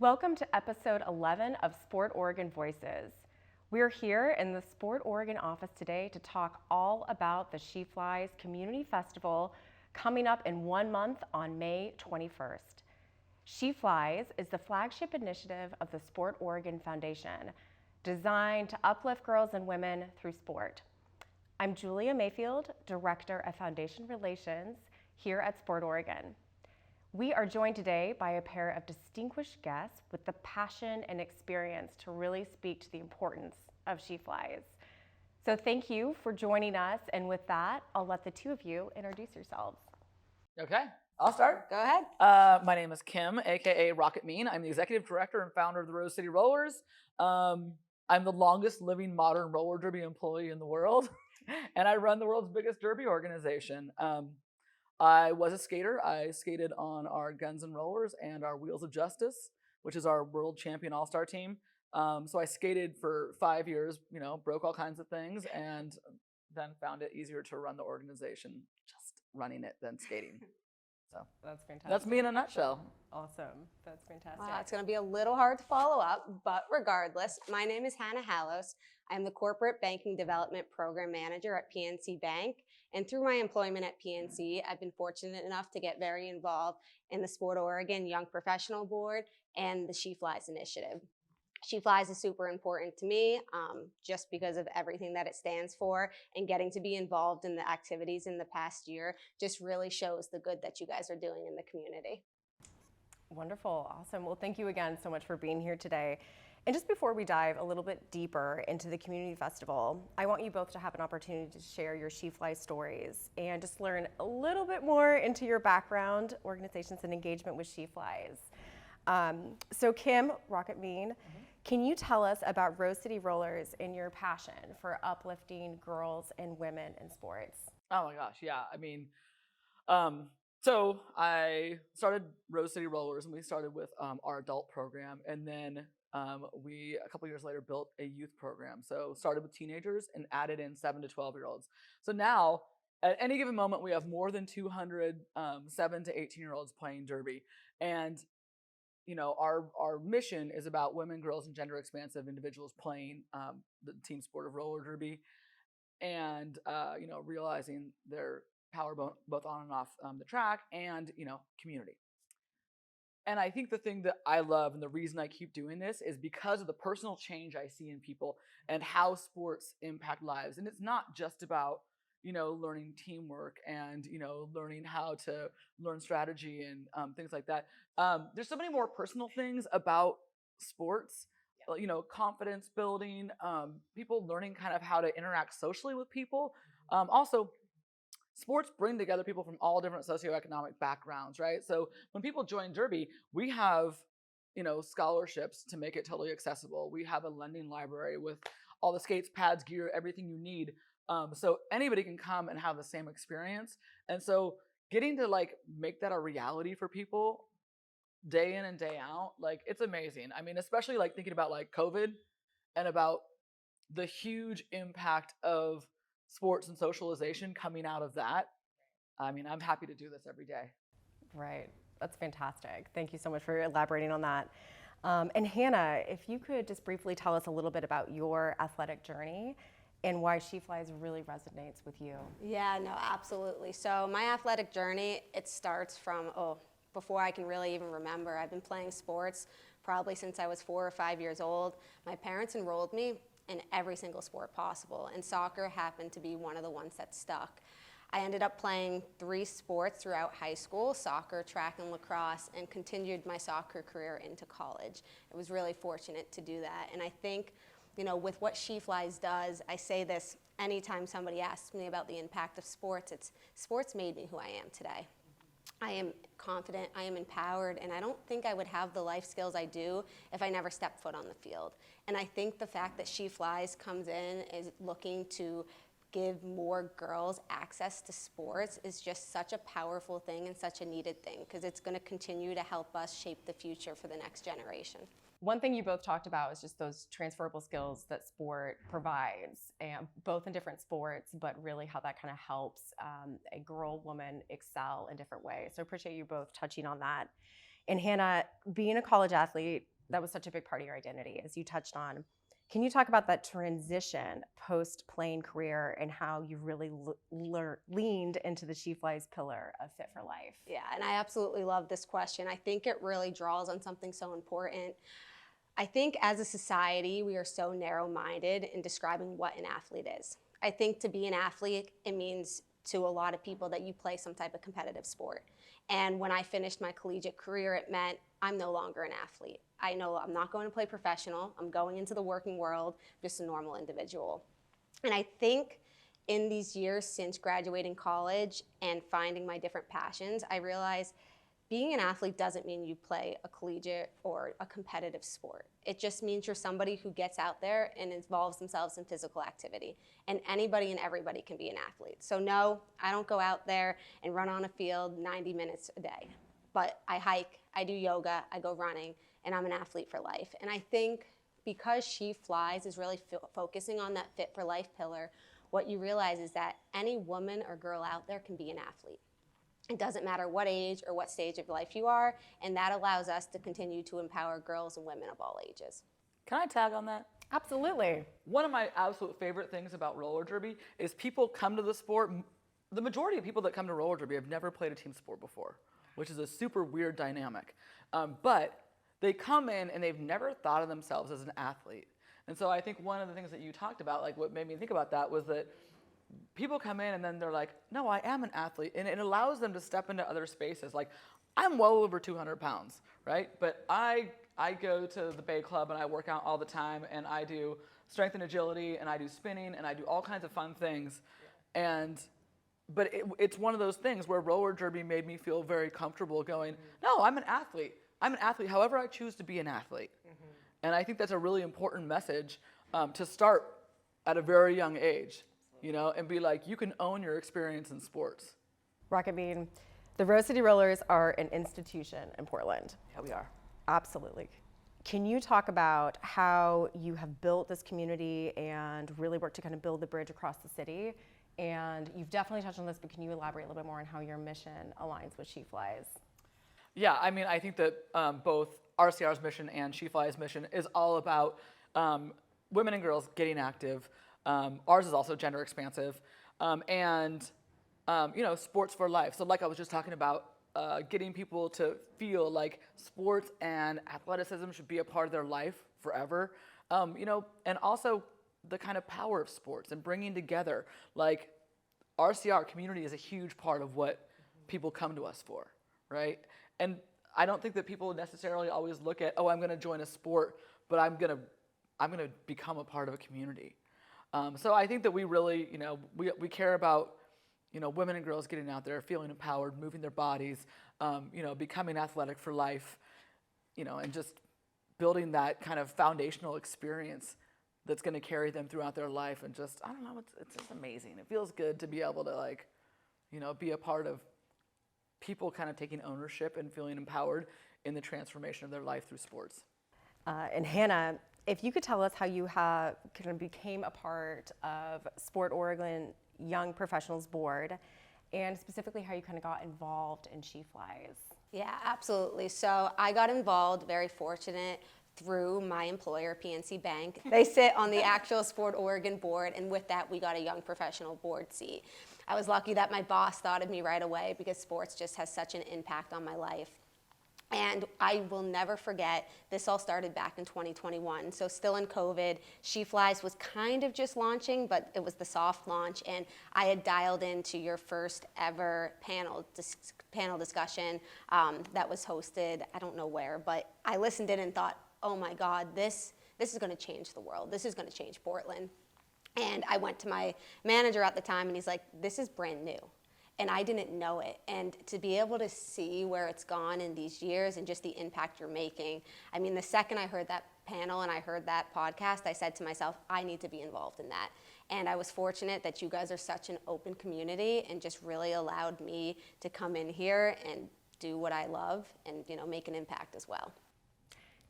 Welcome to episode 11 of Sport Oregon Voices. We're here in the Sport Oregon office today to talk all about the She Flies Community Festival coming up in 1 month on May 21st. She Flies is the flagship initiative of the Sport Oregon Foundation, designed to uplift girls and women through sport. I'm Julia Mayfield, Director of Foundation Relations here at Sport Oregon. We are joined today by a pair of distinguished guests with the passion and experience to really speak to the importance of She Flies. So thank you for joining us, and with that, I'll let the two of you introduce yourselves. Okay, I'll start. Go ahead. My name is Kim, aka Rocket Mean. I'm the executive director and founder of the Rose City Rollers. I'm the longest living modern roller derby employee in the world, and I run the world's biggest derby organization. I was a skater. I skated on our Guns and Rollers and our Wheels of Justice, which is our world champion all-star team. So I skated for 5 years, broke all kinds of things, and then found it easier to run the organization just running it than skating. So That's fantastic. that's me in a nutshell. Awesome. That's fantastic. Wow, it's going to be a little hard to follow up, but regardless, my name is Hannah Hallos. I'm the Corporate Banking Development Program Manager at PNC Bank. And through my employment at PNC, I've been fortunate enough to get very involved in the Sport Oregon Young Professional Board and the She Flies initiative. She Flies is super important to me just because of everything that it stands for, and getting to be involved in the activities in the past year just really shows the good that you guys are doing in the community. Wonderful. Awesome. Well, thank you again so much for being here today. And just before we dive a little bit deeper into the community festival, I want you both to have an opportunity to share your She Flies stories and just learn a little bit more into your background, organizations, and engagement with She Flies. So Kim, Rocket Mean, can you tell us about Rose City Rollers and your passion for uplifting girls and women in sports? Oh my gosh, yeah. So I started Rose City Rollers, and we started with our adult program, and then we a couple years later built a youth program. So started with teenagers and added in 7 to 12-year-olds. So now at any given moment we have more than 200 7 to 18-year-olds playing derby, and our mission is about women, girls, and gender expansive individuals playing the team sport of roller derby, and realizing their power both on and off the track, and community. And I think the thing that I love and the reason I keep doing this is because of the personal change I see in people and how sports impact lives. And it's not just about learning teamwork and learning how to learn strategy and things like that. There's so many more personal things about sports, confidence building, people learning kind of how to interact socially with people. Also, sports bring together people from all different socioeconomic backgrounds, right? So when people join derby, we have scholarships to make it totally accessible. We have a lending library with all the skates, pads, gear, everything you need. So anybody can come and have the same experience. And so getting to make that a reality for people day in and day out, it's amazing. I mean, especially thinking about COVID and about the huge impact of sports and socialization coming out of that. I mean, I'm happy to do this every day. Right. That's fantastic. Thank you so much for elaborating on that. And Hannah, if you could just briefly tell us a little bit about your athletic journey and why She Flies really resonates with you. Yeah, no, absolutely. So my athletic journey, it starts from, before I can really even remember. I've been playing sports probably since I was 4 or 5 years old. My parents enrolled me in every single sport possible, and soccer happened to be one of the ones that stuck. I ended up playing 3 sports throughout high school: soccer, track, and lacrosse, and continued my soccer career into college. I was really fortunate to do that, and I think with what She Flies does, I say this anytime somebody asks me about the impact of sports, sports made me who I am today. I am confident, I am empowered, and I don't think I would have the life skills I do if I never stepped foot on the field. And I think the fact that She Flies comes in is looking to give more girls access to sports is just such a powerful thing and such a needed thing, because it's going to continue to help us shape the future for the next generation. One thing you both talked about is just those transferable skills that sport provides, and both in different sports, but really how that kind of helps a girl, woman excel in different ways. So I appreciate you both touching on that. And Hannah, being a college athlete, that was such a big part of your identity, as you touched on. Can you talk about that transition post-playing career and how you really leaned into the She Flies pillar of Fit for Life? Yeah, and I absolutely love this question. I think it really draws on something so important. I think as a society, we are so narrow-minded in describing what an athlete is. I think to be an athlete, it means to a lot of people that you play some type of competitive sport. And when I finished my collegiate career, it meant I'm no longer an athlete. I know I'm not going to play professional. I'm going into the working world, just a normal individual. And I think in these years since graduating college and finding my different passions, I realized being an athlete doesn't mean you play a collegiate or a competitive sport. It just means you're somebody who gets out there and involves themselves in physical activity. And anybody and everybody can be an athlete. So no, I don't go out there and run on a field 90 minutes a day. But I hike, I do yoga, I go running, and I'm an athlete for life. And I think because She Flies is really focusing on that Fit for Life pillar, what you realize is that any woman or girl out there can be an athlete. It doesn't matter what age or what stage of life you are, and that allows us to continue to empower girls and women of all ages. Can I tag on that? Absolutely. One of my absolute favorite things about roller derby is people come to the sport. The majority of people that come to roller derby have never played a team sport before, which is a super weird dynamic. But they come in and they've never thought of themselves as an athlete. And so I think one of the things that you talked about, like what made me think about that, was that people come in and then they're like, no, I am an athlete. And it allows them to step into other spaces. Like, I'm well over 200 pounds, right? But I go to the Bay Club and I work out all the time, and I do strength and agility, and I do spinning, and I do all kinds of fun things. But it's one of those things where roller derby made me feel very comfortable going, no, I'm an athlete. I'm an athlete however I choose to be an athlete. And I think that's a really important message to start at a very young age, you know, and be like, you can own your experience in sports. Rocket Bean, the Rose City Rollers are an institution in Portland. Yeah, we are. Absolutely. Can you talk about how you have built this community and really worked to kind of build the bridge across the city? And you've definitely touched on this, but can you elaborate a little bit more on how your mission aligns with She Flies? Yeah, I mean, I think that both RCR's mission and She Flies' mission is all about women and girls getting active. Ours is also gender expansive, and you know, sports for life. So like I was just talking about, getting people to feel like sports and athleticism should be a part of their life forever. You know, and also the kind of power of sports and bringing together. Like, RCR community is a huge part of what people come to us for, right? And I don't think that people necessarily always look at, oh, I'm going to join a sport, but I'm going to become a part of a community. So I think that we really, you know, we care about, you know, women and girls getting out there, feeling empowered, moving their bodies, you know, becoming athletic for life, you know, and just building that kind of foundational experience that's going to carry them throughout their life. And just, I don't know, it's just amazing. It feels good to be able to, like, you know, be a part of people kind of taking ownership and feeling empowered in the transformation of their life through sports. And Hannah, if you could tell us how you have kind of became a part of Sport Oregon Young Professionals Board, and specifically how you kind of got involved in She Flies. Yeah, absolutely. So I got involved, very fortunate, through my employer, PNC Bank. They sit on the actual Sport Oregon board, and with that, we got a young professional board seat. I was lucky that my boss thought of me right away because sports just has such an impact on my life. And I will never forget, this all started back in 2021. So still in COVID, She Flies was kind of just launching, but it was the soft launch. And I had dialed into your first ever panel discussion that was hosted, I don't know where, but I listened in and thought, oh my God, this is gonna change the world. This is gonna change Portland. And I went to my manager at the time and he's like, this is brand new. And I didn't know it. And to be able to see where it's gone in these years and just the impact you're making. I mean, the second I heard that panel and I heard that podcast, I said to myself, I need to be involved in that. And I was fortunate that you guys are such an open community and just really allowed me to come in here and do what I love and, you know, make an impact as well.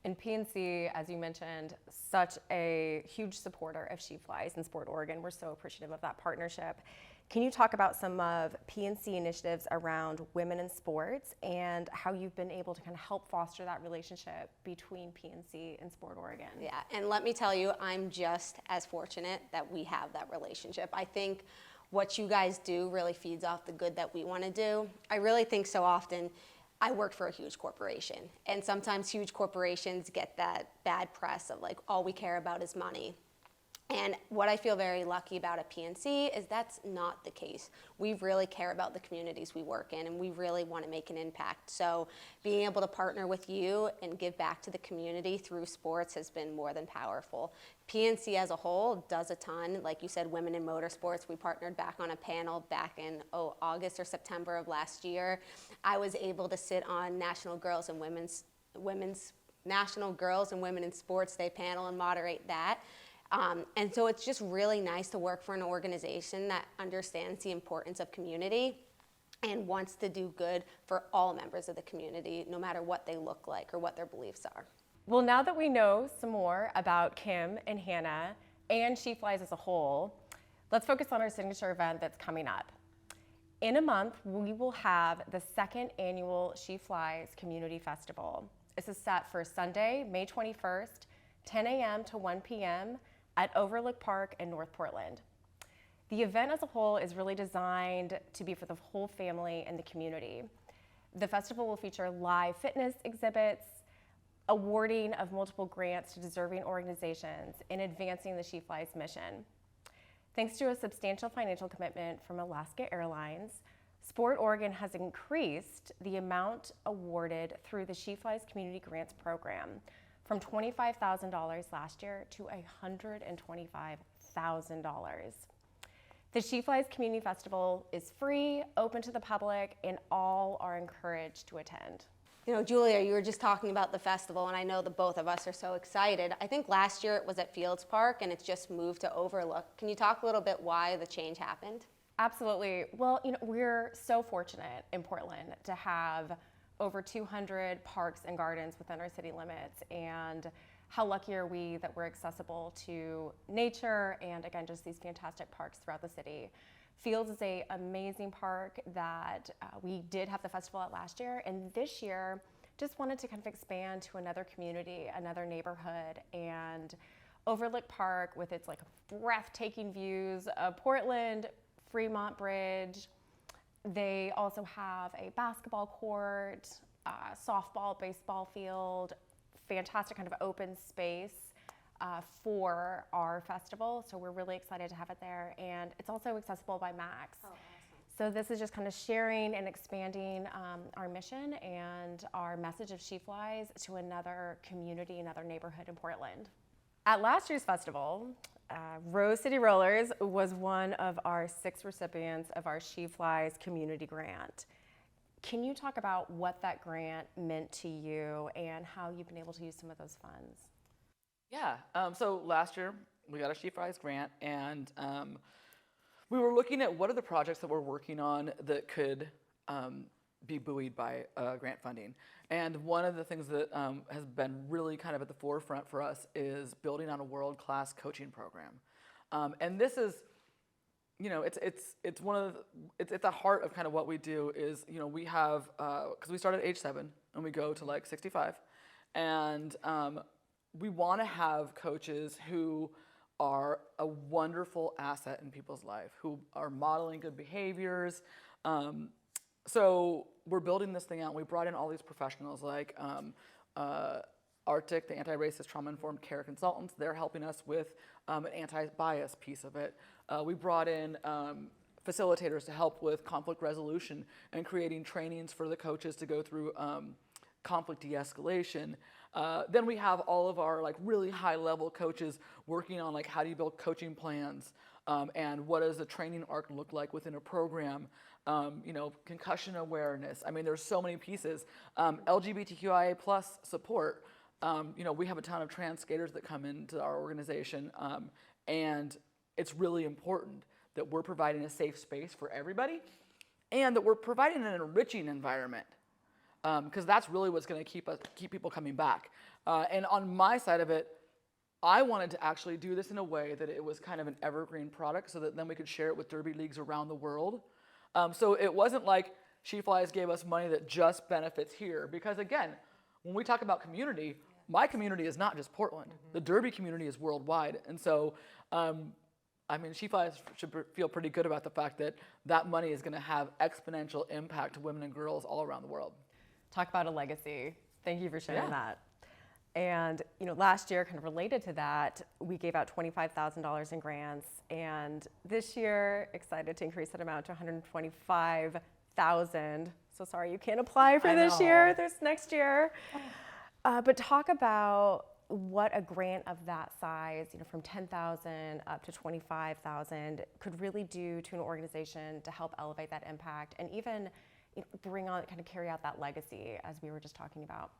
And PNC, as you mentioned, such a huge supporter of She Flies and Sport Oregon. We're so appreciative of that partnership. Can you talk about some of PNC initiatives around women in sports and how you've been able to kind of help foster that relationship between PNC and Sport Oregon? Yeah, and let me tell you, I'm just as fortunate that we have that relationship. I think what you guys do really feeds off the good that we want to do. I really think so often I work for a huge corporation, and sometimes huge corporations get that bad press of like, all we care about is money. And what I feel very lucky about at PNC is that's not the case. We really care about the communities we work in, and we really want to make an impact. So being able to partner with you and give back to the community through sports has been more than powerful. PNC as a whole does a ton. Like you said, women in motorsports, we partnered back on a panel back in August or September of last year. I was able to sit on National Girls and Women's National Girls and Women in Sports Day panel and moderate that. And so it's just really nice to work for an organization that understands the importance of community and wants to do good for all members of the community, no matter what they look like or what their beliefs are. Well, now that we know some more about Kim and Hannah and She Flies as a whole, let's focus on our signature event that's coming up. In a month, we will have the second annual She Flies Community Festival. This is set for Sunday, May 21st, 10 a.m. to 1 p.m. at Overlook Park in North Portland. The event as a whole is really designed to be for the whole family and the community. The festival will feature live fitness exhibits, awarding of multiple grants to deserving organizations, and advancing the She Flies mission. Thanks to a substantial financial commitment from Alaska Airlines, Sport Oregon has increased the amount awarded through the She Flies Community Grants Program from $25,000 last year to $125,000. The She Flies Community Festival is free, open to the public, and all are encouraged to attend. You know, Julia, you were just talking about the festival, and I know that both of us are so excited. I think last year it was at Fields Park, and it's just moved to Overlook. Can you talk a little bit why the change happened? Absolutely. Well, we're so fortunate in Portland to have over 200 parks and gardens within our city limits, and how lucky are we that we're accessible to nature and, again, just these fantastic parks throughout the city. Fields is an amazing park that we did have the festival at last year, and this year just wanted to kind of expand to another community, another neighborhood, and Overlook Park with its like breathtaking views of Portland, Fremont Bridge. They also have a basketball court, softball, baseball field, fantastic kind of open space for our festival. So we're really excited to have it there. And it's also accessible by Max. Oh, awesome. So this is just kind of sharing and expanding our mission and our message of She Flies to another community, another neighborhood in Portland. At last year's festival, Rose City Rollers was one of our 6 recipients of our She Flies community grant. Can you talk about what that grant meant to you and how you've been able to use some of those funds? Yeah, so last year we got a She Flies grant, and we were looking at what are the projects that we're working on that could be buoyed by grant funding. And one of the things that has been really kind of at the forefront for us is building on a world-class coaching program. And this is, it's one of it's at the heart of kind of what we do is, we have, because we start at age 7 and we go to like 65, and we want to have coaches who are a wonderful asset in people's life, who are modeling good behaviors. So we're building this thing out. We brought in all these professionals like Arctic, the anti-racist trauma-informed care consultants. They're helping us with an anti-bias piece of it. We brought in facilitators to help with conflict resolution and creating trainings for the coaches to go through conflict de-escalation. Then we have all of our like really high-level coaches working on like how do you build coaching plans and what does a training arc look like within a program. Concussion awareness. I mean, there's so many pieces. LGBTQIA plus support. We have a ton of trans skaters that come into our organization, and it's really important that we're providing a safe space for everybody, and that we're providing an enriching environment, because that's really what's going to keep people coming back. And on my side of it, I wanted to actually do this in a way that it was kind of an evergreen product so that then we could share it with derby leagues around the world. So it wasn't like She Flies gave us money that just benefits here. Because again, when we talk about community, my community is not just Portland. The derby community is worldwide. And so, I mean, She Flies should feel pretty good about the fact that that money is going to have exponential impact to women and girls all around the world. Talk about a legacy. Thank you for sharing Yeah. that. And last year, kind of related to that, we gave out $25,000 in grants, and this year, excited to increase that amount to $125,000. So sorry you can't apply for this year. There's next year. But talk about what a grant of that size, from $10,000 up to $25,000, could really do to an organization to help elevate that impact and even bring on, kind of carry out that legacy, as we were just talking about.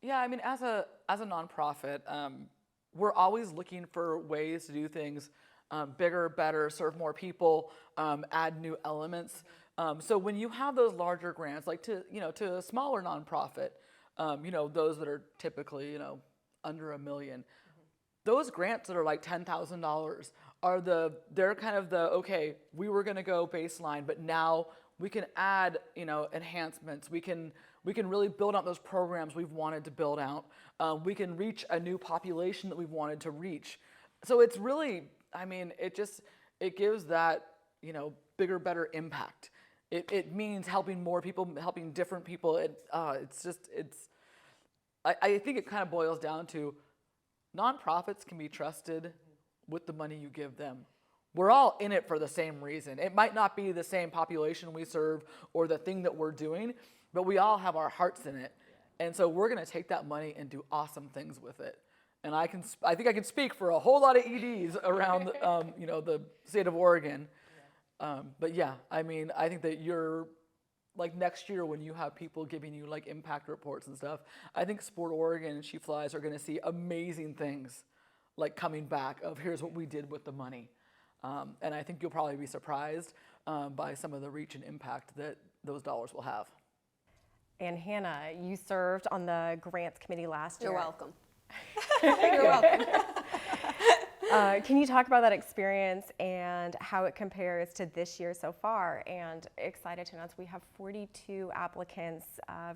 Yeah, I mean, as a nonprofit, we're always looking for ways to do things bigger, better, serve more people, add new elements. So when you have those larger grants, like to a smaller nonprofit, those that are typically under $1 million, those grants that are like $10,000 they're kind of okay, we were going to go baseline, but now we can add enhancements. We can really build out those programs we've wanted to build out. We can reach a new population that we've wanted to reach. So it's really, I mean, it gives that bigger, better impact. It means helping more people, helping different people. I think it kind of boils down to nonprofits can be trusted with the money you give them. We're all in it for the same reason. It might not be the same population we serve or the thing that we're doing, but we all have our hearts in it. And so we're going to take that money and do awesome things with it. And I think I can speak for a whole lot of EDs around the state of Oregon. But yeah, I mean, I think that you're like next year when you have people giving you like impact reports and stuff, I think Sport Oregon and She Flies are going to see amazing things like coming back of here's what we did with the money. And I think you'll probably be surprised by some of the reach and impact that those dollars will have. And Hannah, you served on the grants committee last year. You're welcome. You're welcome. Can you talk about that experience and how it compares to this year so far? And excited to announce we have 42 applicants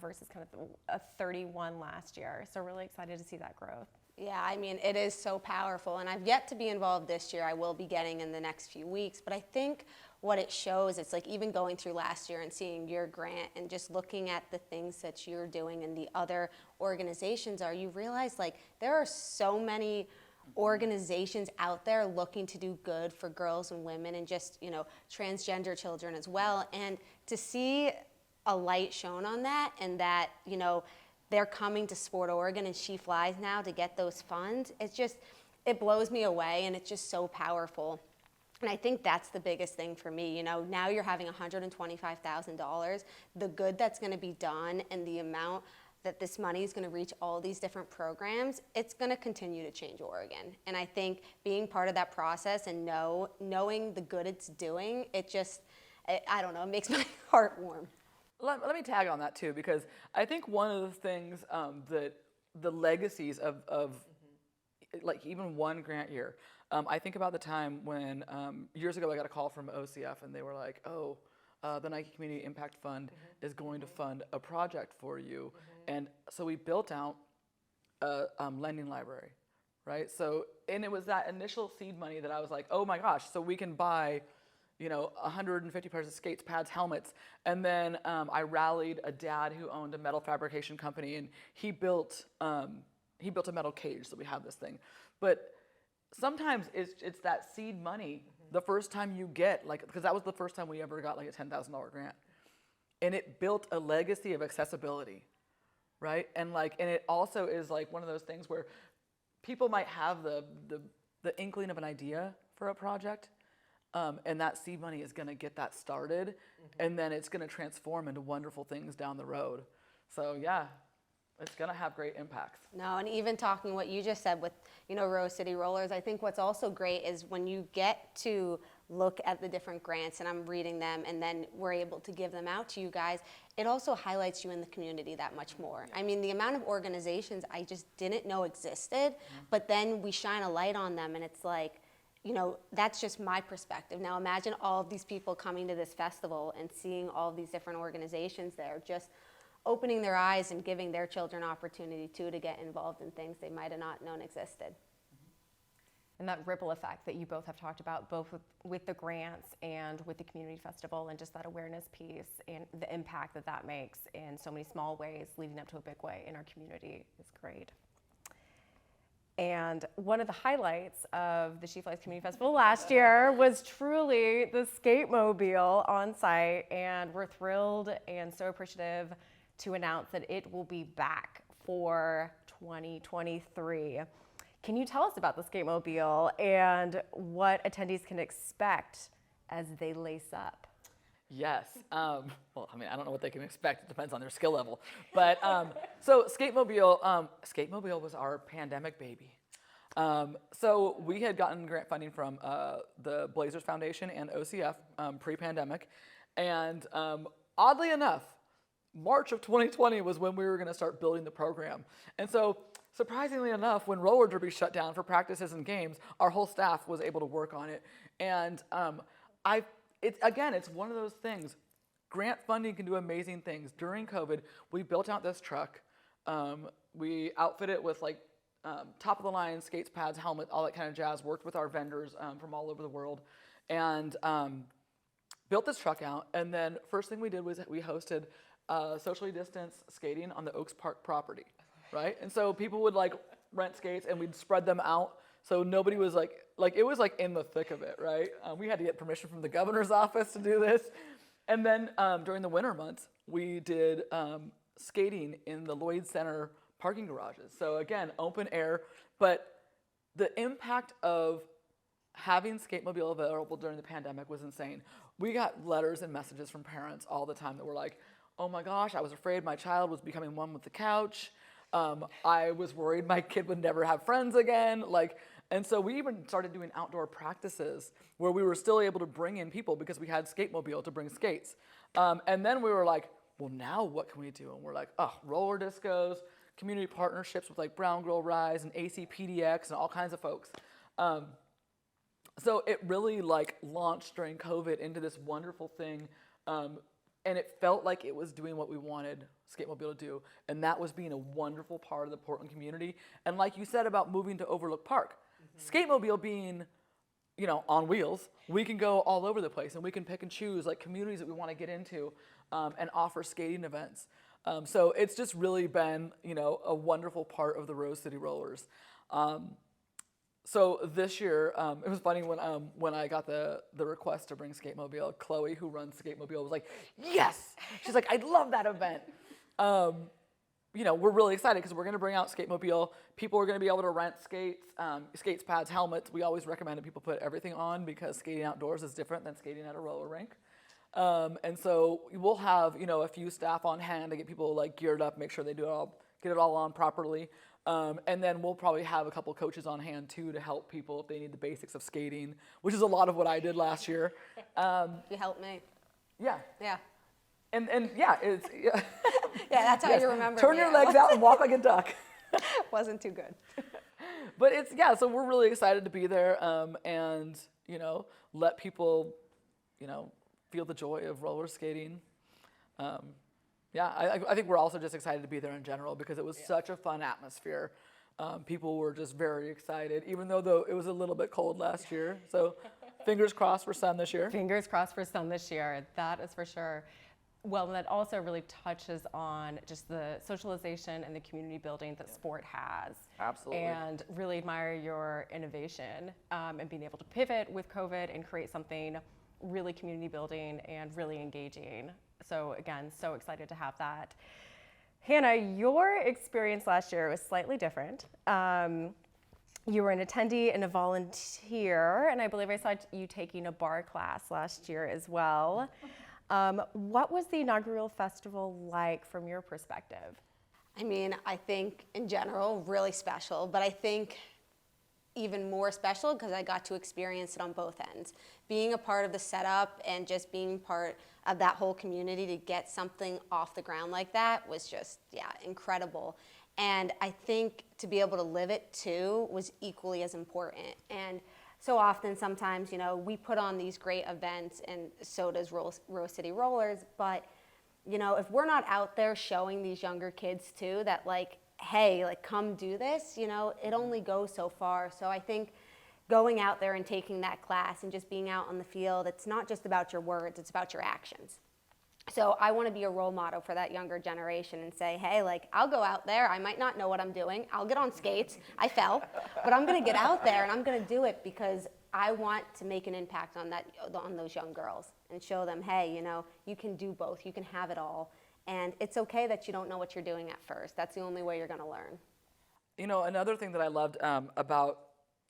versus kind of 31 last year. So really excited to see that growth. Yeah, I mean, it is so powerful, and I've yet to be involved this year. I will be getting in the next few weeks, but I think what it shows, it's like even going through last year and seeing your grant and just looking at the things that you're doing and the other organizations are, you realize like there are so many organizations out there looking to do good for girls and women and just, transgender children as well. And to see a light shown on that and that, they're coming to Sport Oregon and She Flies now to get those funds. It blows me away, and it's just so powerful. And I think that's the biggest thing for me. Now you're having $125,000. The good that's going to be done and the amount that this money is going to reach all these different programs, it's going to continue to change Oregon. And I think being part of that process and knowing the good it's doing, I don't know, it makes my heart warm. Let me tag on that too, because I think one of the things that the legacies of like even one grant year, I think about the time when years ago I got a call from OCF and they were like, the Nike Community Impact Fund is going to fund a project for you. And so we built out a lending library, right? So, and it was that initial seed money that I was like, oh my gosh, so we can buy 150 pairs of skates, pads, helmets. And then I rallied a dad who owned a metal fabrication company, and he built a metal cage, so we have this thing. But sometimes it's that seed money, the first time you get, because that was the first time we ever got like a $10,000 grant. And it built a legacy of accessibility, right? And it also is like one of those things where people might have the inkling of an idea for a project, and that seed money is going to get that started, and then it's going to transform into wonderful things down the road. So yeah, it's going to have great impacts. No, and even talking what you just said with, Rose City Rollers, I think what's also great is when you get to look at the different grants and I'm reading them and then we're able to give them out to you guys, it also highlights you in the community that much more. I mean, the amount of organizations I just didn't know existed, but then we shine a light on them and it's like, you know, that's just my perspective. Now imagine all of these people coming to this festival and seeing all of these different organizations there, just opening their eyes and giving their children opportunity too to get involved in things they might have not known existed. And that ripple effect that you both have talked about, both with the grants and with the community festival, and just that awareness piece and the impact that that makes in so many small ways leading up to a big way in our community is great. And one of the highlights of the She Flies Community Festival last year was truly the skate mobile on site, and we're thrilled and so appreciative to announce that it will be back for 2023. Can you tell us about the skate mobile and what attendees can expect as they lace up? Yes. Well, I mean, I don't know what they can expect. It depends on their skill level. But so Skate-Mobile was our pandemic baby. So we had gotten grant funding from the Blazers Foundation and OCF pre-pandemic. And oddly enough, March of 2020 was when we were going to start building the program. And so surprisingly enough, when roller derby shut down for practices and games, our whole staff was able to work on it. And it's one of those things. Grant funding can do amazing things. During COVID, we built out this truck. We outfit it with like top of the line skates, pads, helmet, all that kind of jazz. Worked with our vendors from all over the world, and built this truck out. And then first thing we did was we hosted socially distanced skating on the Oaks Park property, right? And so people would like rent skates, and we'd spread them out. So nobody was like it was like in the thick of it, right? We had to get permission from the governor's office to do this. And then during the winter months, we did skating in the Lloyd Center parking garages. So again, open air, but the impact of having Skate-Mobile available during the pandemic was insane. We got letters and messages from parents all the time that were like, oh my gosh, I was afraid my child was becoming one with the couch. I was worried my kid would never have friends again. And so we even started doing outdoor practices where we were still able to bring in people because we had Skate-Mobile to bring skates. And then we were like, well, now what can we do? And we're like, roller discos, community partnerships with like Brown Girl Rise and ACPDX and all kinds of folks. So it really like launched during COVID into this wonderful thing. And it felt like it was doing what we wanted Skate-Mobile to do. And that was being a wonderful part of the Portland community. And like you said about moving to Overlook Park, Skate-Mobile being, on wheels, we can go all over the place and we can pick and choose like communities that we want to get into and offer skating events. So it's just really been, a wonderful part of the Rose City Rollers. So this year, it was funny when I got the request to bring Skate-Mobile, Chloe, who runs Skate-Mobile, was like, yes! She's like, I'd love that event. We're really excited because we're going to bring out Skate-Mobile. People are going to be able to rent skates, pads, helmets. We always recommend that people put everything on because skating outdoors is different than skating at a roller rink. And so we'll have, a few staff on hand to get people like geared up, make sure they get it all on properly. And then we'll probably have a couple coaches on hand too to help people if they need the basics of skating, which is a lot of what I did last year. You helped me. Yeah. Yeah. And yeah, it's yeah. Yeah, that's how you remember. Turn your legs out and walk like a duck. Wasn't too good. But so we're really excited to be there, and let people, feel the joy of roller skating. I think we're also just excited to be there in general because it was such a fun atmosphere. People were just very excited, even though it was a little bit cold last year. So fingers crossed for sun this year. Fingers crossed for sun this year, that is for sure. Well, and that also really touches on just the socialization and the community building that sport has. Absolutely. And really admire your innovation and being able to pivot with COVID and create something really community building and really engaging. So again, so excited to have that. Hannah, your experience last year was slightly different. You were an attendee and a volunteer, and I believe I saw you taking a bar class last year as well. What was the inaugural festival like from your perspective? I mean, I think in general, really special, but I think even more special because I got to experience it on both ends. Being a part of the setup and just being part of that whole community to get something off the ground like that was just, yeah, incredible. And I think to be able to live it too was equally as important. And so often, sometimes, you know, we put on these great events, and so does Rose City Rollers, but, you know, if we're not out there showing these younger kids too that, like, hey, like, come do this, you know, it only goes so far. So I think going out there and taking that class and just being out on the field, it's not just about your words, it's about your actions. So I want to be a role model for that younger generation and say, hey, like, I'll go out there. I might not know what I'm doing. I'll get on skates. I fell. But I'm going to get out there and I'm going to do it because I want to make an impact on those young girls and show them, hey, you know, you can do both. You can have it all. And it's okay that you don't know what you're doing at first. That's the only way you're going to learn. You know, another thing that I loved about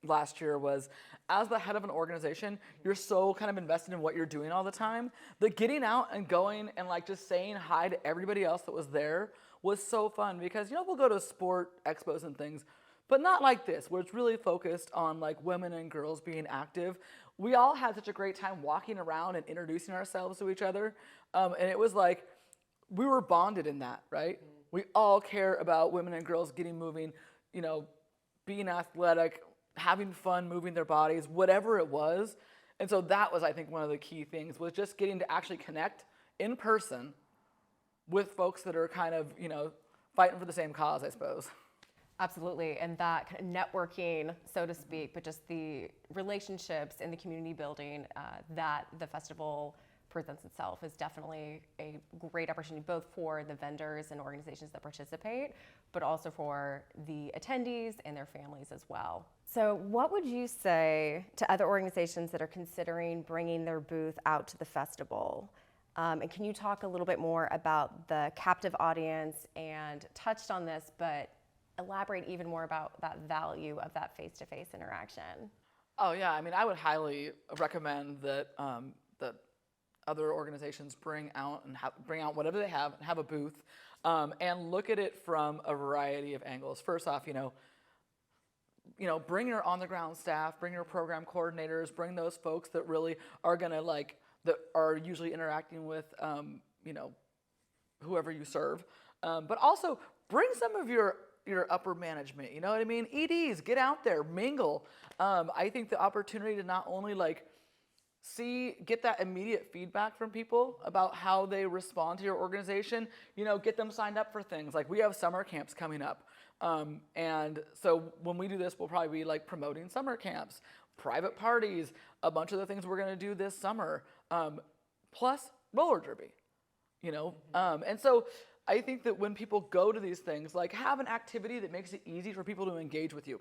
last year was, as the head of an organization, you're so kind of invested in what you're doing all the time that getting out and going and like just saying hi to everybody else that was there was so fun, because, you know, we'll go to sport expos and things, but not like this, where it's really focused on like women and girls being active. We all had such a great time walking around and introducing ourselves to each other. And it was like, we were bonded in that, right? We all care about women and girls getting moving, you know, being athletic, having fun, moving their bodies, whatever it was. And so that was, I think, one of the key things, was just getting to actually connect in person with folks that are kind of, you know, fighting for the same cause, I suppose. Absolutely, and that kind of networking, so to speak, but just the relationships and the community building that the festival presents itself is definitely a great opportunity, both for the vendors and organizations that participate, but also for the attendees and their families as well. So what would you say to other organizations that are considering bringing their booth out to the festival? And can you talk a little bit more about the captive audience, and touched on this, but elaborate even more about that value of that face-to-face interaction? Oh yeah, I mean, I would highly recommend that that other organizations bring out whatever they have and have a booth, and look at it from a variety of angles. First off, you know, bring your on-the-ground staff, bring your program coordinators, bring those folks that really are gonna that are usually interacting with, you know, whoever you serve, but also bring some of your upper management. You know what I mean? EDs, get out there, mingle. I think the opportunity to not only get that immediate feedback from people about how they respond to your organization, you know, get them signed up for things. Like, we have summer camps coming up. And so when we do this, we'll probably be promoting summer camps, private parties, a bunch of the things we're going to do this summer, plus roller derby, you know? And so I think that when people go to these things, have an activity that makes it easy for people to engage with you.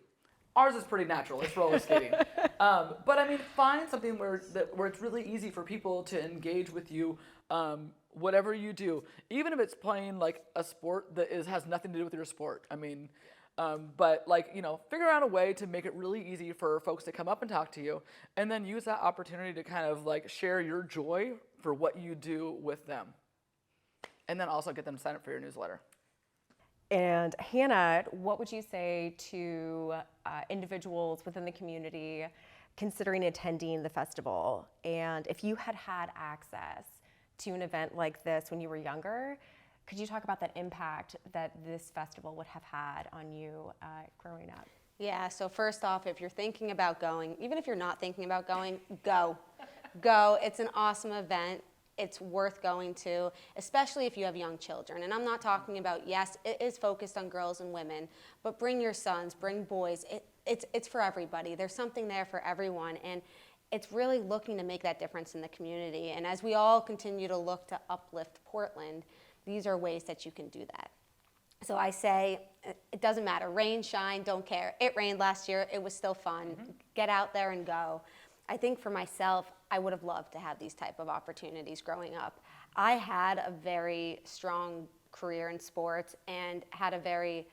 Ours is pretty natural, it's roller skating. But I mean, find something where it's really easy for people to engage with you, whatever you do, even if it's playing a sport that has nothing to do with your sport. I mean, but you know, figure out a way to make it really easy for folks to come up and talk to you, and then use that opportunity to kind of share your joy for what you do with them. And then also get them to sign up for your newsletter. And Hannah, what would you say to individuals within the community considering attending the festival? And if you had had access to an event like this when you were younger, could you talk about that impact that this festival would have had on you growing up? Yeah, so first off, if you're thinking about going, even if you're not thinking about going, go. Go. It's an awesome event. It's worth going to, especially if you have young children. And I'm not talking about, yes, it is focused on girls and women, but bring your sons, bring boys. It's for everybody. There's something there for everyone. And it's really looking to make that difference in the community. And as we all continue to look to uplift Portland, these are ways that you can do that. So I say, it doesn't matter, rain, shine, don't care. It rained last year, it was still fun. Mm-hmm. Get out there and go. I think for myself, I would have loved to have these type of opportunities growing up. I had a very strong career in sports and had a very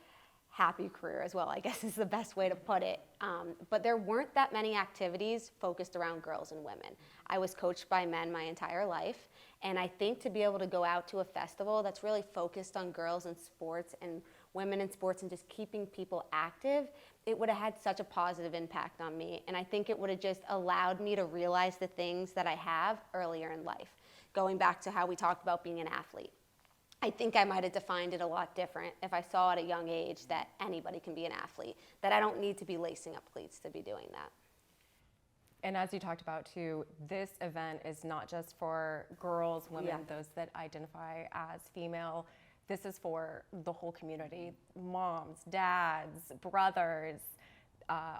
happy career as well, I guess is the best way to put it. But there weren't that many activities focused around girls and women. I was coached by men my entire life, and I think to be able to go out to a festival that's really focused on girls and sports and women in sports and just keeping people active, it would have had such a positive impact on me. And I think it would have just allowed me to realize the things that I have earlier in life. Going back to how we talked about being an athlete. I think I might have defined it a lot different if I saw at a young age that anybody can be an athlete, that I don't need to be lacing up cleats to be doing that. And as you talked about too, this event is not just for girls, women, those that identify as female. This is for the whole community, moms, dads, brothers,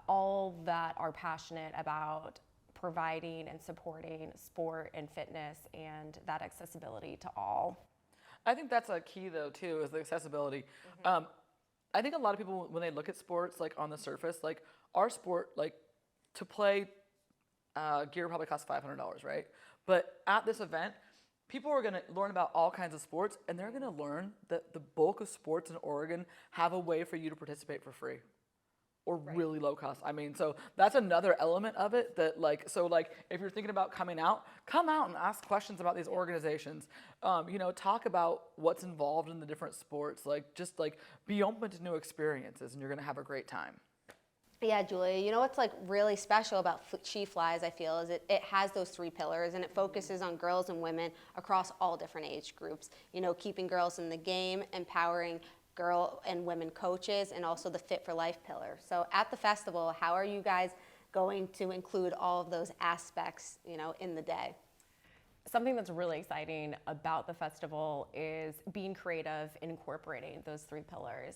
all that are passionate about providing and supporting sport and fitness and that accessibility to all. I think that's a key though too, is the accessibility. I think a lot of people, when they look at sports, like on the surface, like our sport, like to play gear probably costs $500, right? But at this event, people are going to learn about all kinds of sports, and they're going to learn that the bulk of sports in Oregon have a way for you to participate for free or really low cost. I mean, so that's another element of it that like, so like if you're thinking about coming out, come out and ask questions about these organizations. You know, talk about what's involved in the different sports, like just like be open to new experiences, and you're going to have a great time. Yeah, Julia, you know what's like really special about She Flies, I feel, is it has those 3 pillars, and it focuses on girls and women across all different age groups. You know, keeping girls in the game, empowering girl and women coaches, and also the Fit for Life pillar. So at the festival, how are you guys going to include all of those aspects, you know, in the day? Something that's really exciting about the festival is being creative in incorporating those 3 pillars.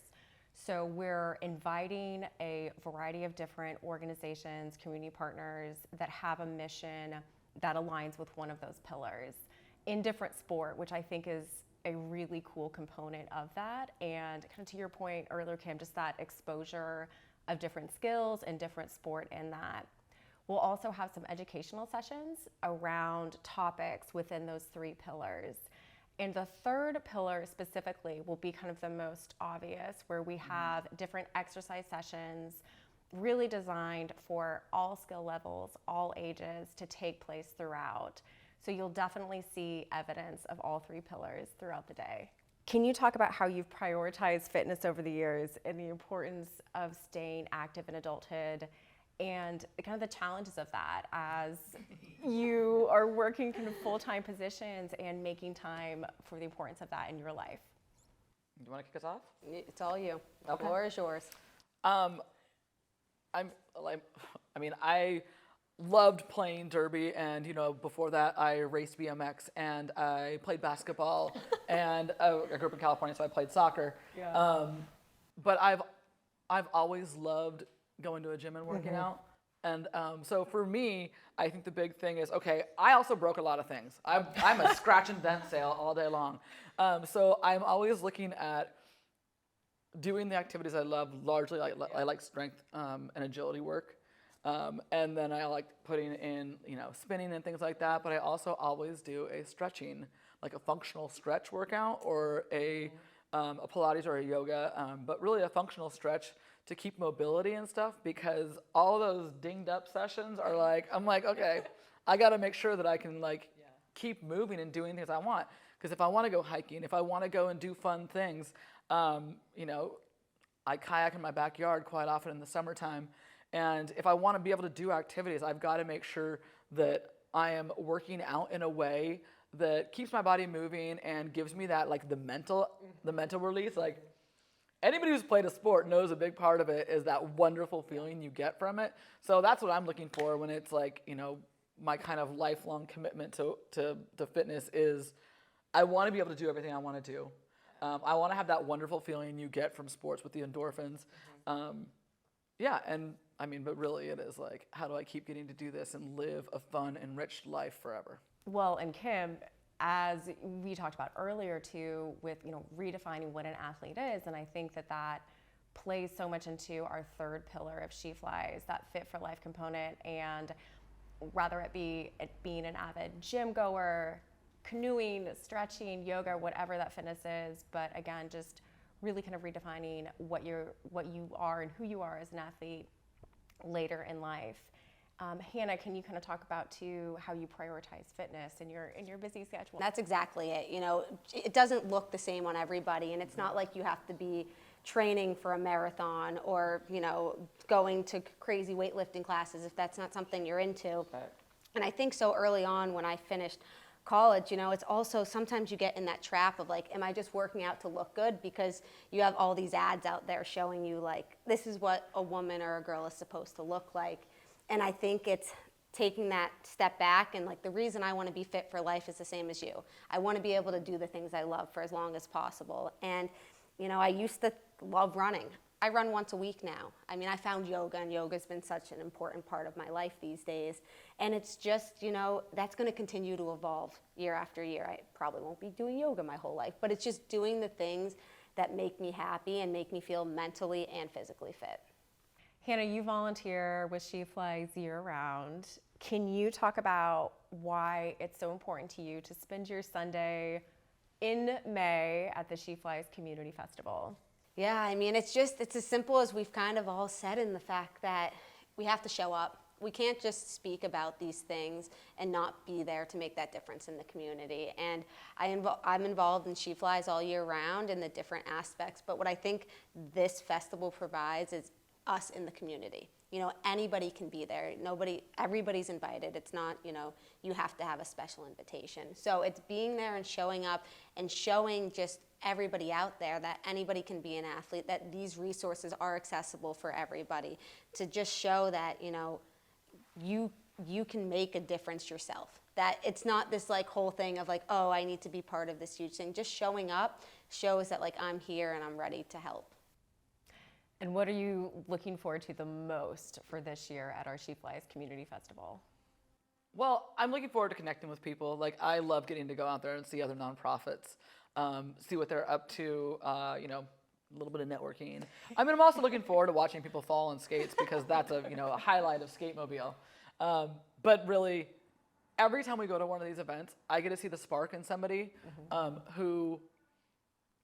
So we're inviting a variety of different organizations, community partners that have a mission that aligns with one of those pillars in different sport, which I think is a really cool component of that. And kind of to your point earlier, Kim, just that exposure of different skills and different sport in that. We'll also have some educational sessions around topics within those 3 pillars. And the 3rd pillar specifically will be kind of the most obvious, where we have different exercise sessions really designed for all skill levels, all ages, to take place throughout. So you'll definitely see evidence of all 3 pillars throughout the day. Can you talk about how you've prioritized fitness over the years and the importance of staying active in adulthood and kind of the challenges of that as you are working kind of full-time positions and making time for the importance of that in your life? Do you want to kick us off? It's all you. The Okay. floor is yours. I loved playing derby, and you know, before that I raced BMX and I played basketball, and I grew up in California, so I played soccer. Yeah. But I've always loved going to a gym and working out. And so for me, I think the big thing is, okay, I also broke a lot of things. I'm a scratch and dent sale all day long. So I'm always looking at doing the activities I love. Largely, I like strength and agility work. And then I like putting in, you know, spinning and things like that. But I also always do a stretching, like a functional stretch workout, or a Pilates or a yoga, but really a functional stretch to keep mobility and stuff, because all those dinged up sessions are like, I'm like, okay, I got to make sure that I can like keep moving and doing things I want. Because if I want to go hiking, if I want to go and do fun things, you know, I kayak in my backyard quite often in the summertime. And if I want to be able to do activities, I've got to make sure that I am working out in a way that keeps my body moving and gives me that like the mental release. Like anybody who's played a sport knows a big part of it is that wonderful feeling you get from it. So that's what I'm looking for when it's like, you know, my kind of lifelong commitment to fitness is I want to be able to do everything I want to do. I want to have that wonderful feeling you get from sports with the endorphins. And I mean, but really it is like, how do I keep getting to do this and live a fun, enriched life forever? Well, And Kim, as we talked about earlier too, with, you know, redefining what an athlete is, and I think that plays so much into our 3rd pillar of She Flies, that Fit for Life component, and whether it be being an avid gym goer, canoeing, stretching, yoga, whatever that fitness is, but again, just really kind of redefining what you are and who you are as an athlete later in life. Hannah, can you kind of talk about too how you prioritize fitness in your busy schedule? That's exactly it. You know, it doesn't look the same on everybody, and it's not like you have to be training for a marathon or, going to crazy weightlifting classes if that's not something you're into. And I think so early on when I finished college, it's also sometimes you get in that trap of like, am I just working out to look good? Because you have all these ads out there showing you like, this is what a woman or a girl is supposed to look like. And I think it's taking that step back, and like the reason I want to be fit for life is the same as you. I want to be able to do the things I love for as long as possible. And, I used to love running. I run once a week now. I mean, I found yoga, and yoga's been such an important part of my life these days. And it's just, that's going to continue to evolve year after year. I probably won't be doing yoga my whole life, but it's just doing the things that make me happy and make me feel mentally and physically fit. Hannah, you volunteer with She Flies year-round. Can you talk about why it's so important to you to spend your Sunday in May at the She Flies Community Festival? Yeah, I mean, it's as simple as we've kind of all said, in the fact that we have to show up. We can't just speak about these things and not be there to make that difference in the community. And I'm involved in She Flies all year round in the different aspects, but what I think this festival provides is us in the community. Anybody can be there. Everybody's invited. It's not, you have to have a special invitation. So it's being there and showing up and showing just everybody out there that anybody can be an athlete, that these resources are accessible for everybody, to just show that, you can make a difference yourself. That it's not this like whole thing of like, oh, I need to be part of this huge thing. Just showing up shows that like I'm here and I'm ready to help. And what are you looking forward to the most for this year at our She Flies Community Festival? Well, I'm looking forward to connecting with people. Like, I love getting to go out there and see other nonprofits, see what they're up to, a little bit of networking. I mean, I'm also looking forward to watching people fall on skates, because that's a highlight of Skatemobile. But really, every time we go to one of these events, I get to see the spark in somebody who,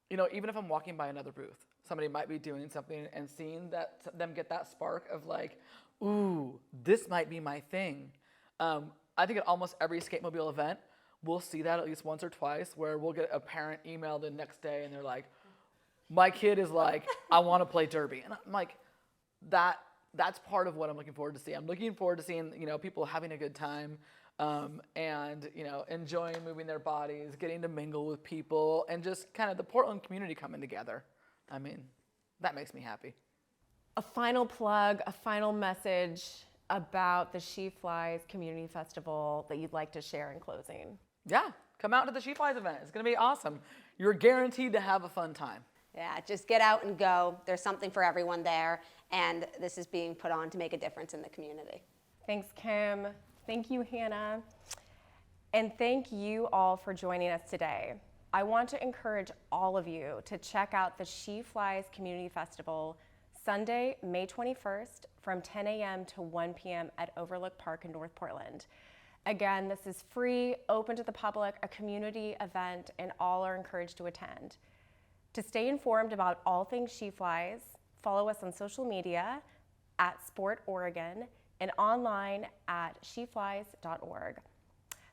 even if I'm walking by another booth, somebody might be doing something, and seeing them get that spark of like, ooh, this might be my thing. I think at almost every Skatemobile event, we'll see that at least once or twice, where we'll get a parent email the next day and they're like, my kid is like, I want to play derby. And I'm like, that's part of what I'm looking forward to see. I'm looking forward to seeing, people having a good time, and, enjoying moving their bodies, getting to mingle with people, and just kind of the Portland community coming together. I mean, that makes me happy. A final plug, a final message about the She Flies Community Festival that you'd like to share in closing. Yeah, come out to the She Flies event. It's going to be awesome. You're guaranteed to have a fun time. Yeah, just get out and go. There's something for everyone there, and this is being put on to make a difference in the community. Thanks, Kim. Thank you, Hannah. And thank you all for joining us today. I want to encourage all of you to check out the She Flies Community Festival Sunday, May 21st from 10 a.m. to 1 p.m. at Overlook Park in North Portland. Again, this is free, open to the public, a community event, and all are encouraged to attend. To stay informed about all things She Flies, follow us on social media at Sport Oregon and online at sheflies.org.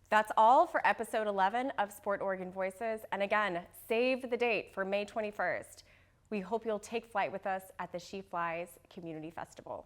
That's all for episode 11 of Sport Oregon Voices. And again, save the date for May 21st. We hope you'll take flight with us at the She Flies Community Festival.